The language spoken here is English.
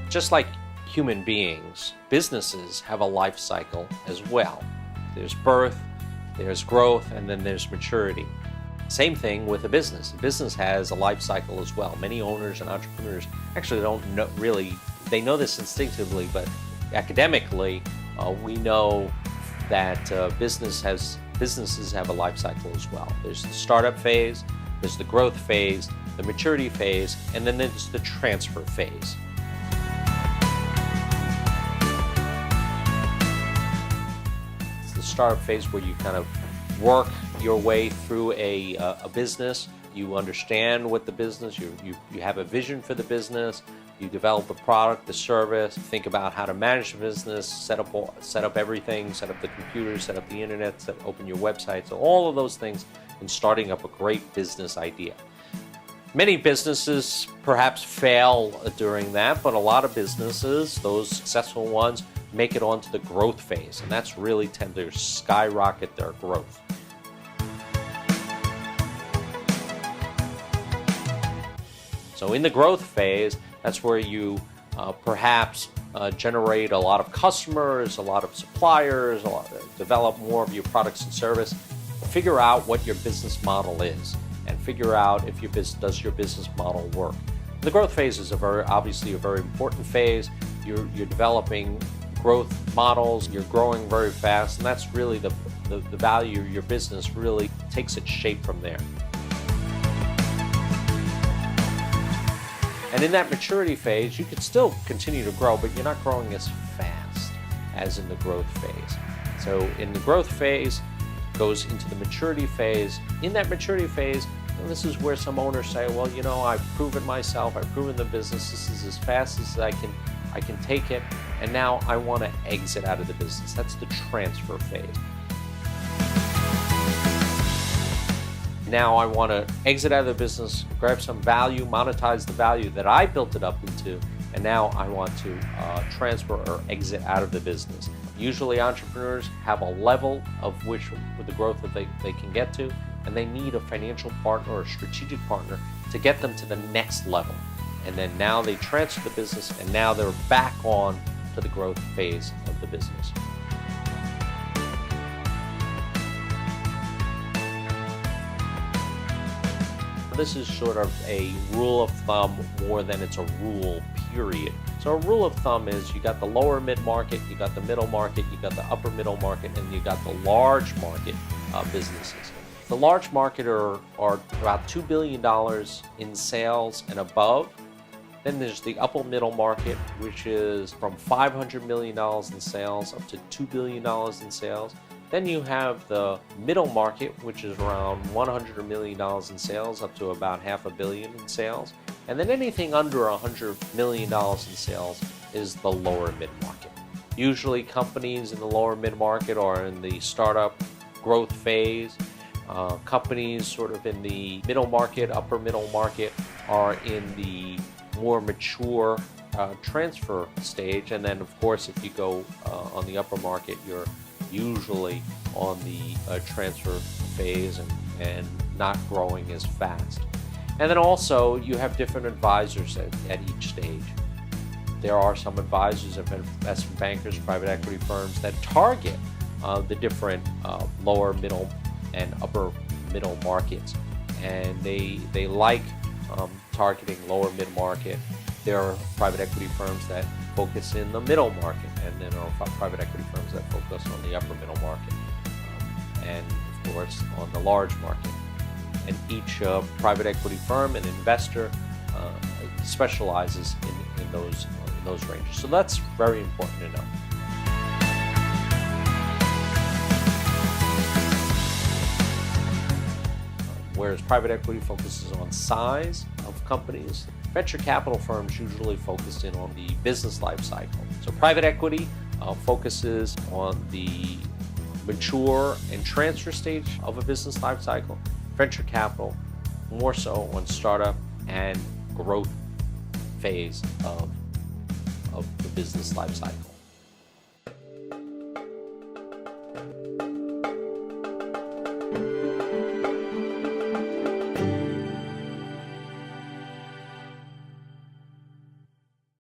Just like human beings, businesses have a life cycle as well. There's birth, there's growth, and then there's maturity. Same thing with a business. A business has a life cycle as well. Many owners and entrepreneurs actually don't know really, they know this instinctively, but academically, we know that businesses have a life cycle as well. There's the startup phase, there's the growth phase, the maturity phase, and then there's the transfer phase. It's the startup phase where you kind of work your way through a business. You understand what the business, you have a vision for the business, you develop the product, the service, think about how to manage the business, set up everything, set up the computer, set up the internet, open your website, so all of those things in starting up a great business idea. Many businesses perhaps fail during that, but a lot of businesses, those successful ones, make it onto the growth phase, and that's really tend to skyrocket their growth. So in the growth phase, that's where you perhaps generate a lot of customers, a lot of suppliers, develop more of your products and service. Figure out what your business model is, and figure out if does your business model work. The growth phase is obviously a very important phase. You're developing growth models, you're growing very fast, and that's really the value of your business really takes its shape from there. And in that maturity phase, you can still continue to grow, but you're not growing as fast as in the growth phase. So in the growth phase, goes into the maturity phase. In that maturity phase, this is where some owners say, well, you know, I've proven myself, I've proven the business, this is as fast as I can take it, and now I want to exit out of the business. That's the transfer phase. Now I want to exit out of the business, grab some value, monetize the value that I built it up into, and now I want to transfer or exit out of the business. Usually entrepreneurs have a level of with the growth that they can get to, and they need a financial partner or a strategic partner to get them to the next level. And then now they transfer the business, and now they're back on to the growth phase of the business. This is sort of a rule of thumb more than it's a rule, period. So a rule of thumb is you got the lower mid-market, you got the middle market, you got the upper middle market, and you got the large market businesses. The large market are about $2 billion in sales and above. Then there's the upper middle market, which is from $500 million in sales up to $2 billion in sales. Then you have the middle market, which is around $100 million in sales up to about $500 million in sales. And then anything under $100 million in sales is the lower mid-market. Usually companies in the lower mid-market are in the startup growth phase. Companies sort of in the middle market, upper middle market are in the more mature transfer stage. And then of course, if you go on the upper market, you're usually on the transfer phase and not growing as fast. And then also you have different advisors at each stage. There are some advisors of investment bankers, private equity firms that target the different lower middle and upper middle markets, and they like targeting lower mid market. There are private equity firms that focus in the middle market, and then there are private equity firms that focus on the upper middle market, and of course on the large market. And each private equity firm and investor specializes in those ranges. So that's very important to know. Whereas private equity focuses on size of companies, venture capital firms usually focus in on the business life cycle. So private equity focuses on the mature and transfer stage of a business life cycle. Venture capital more so on startup and growth phase of the business life cycle.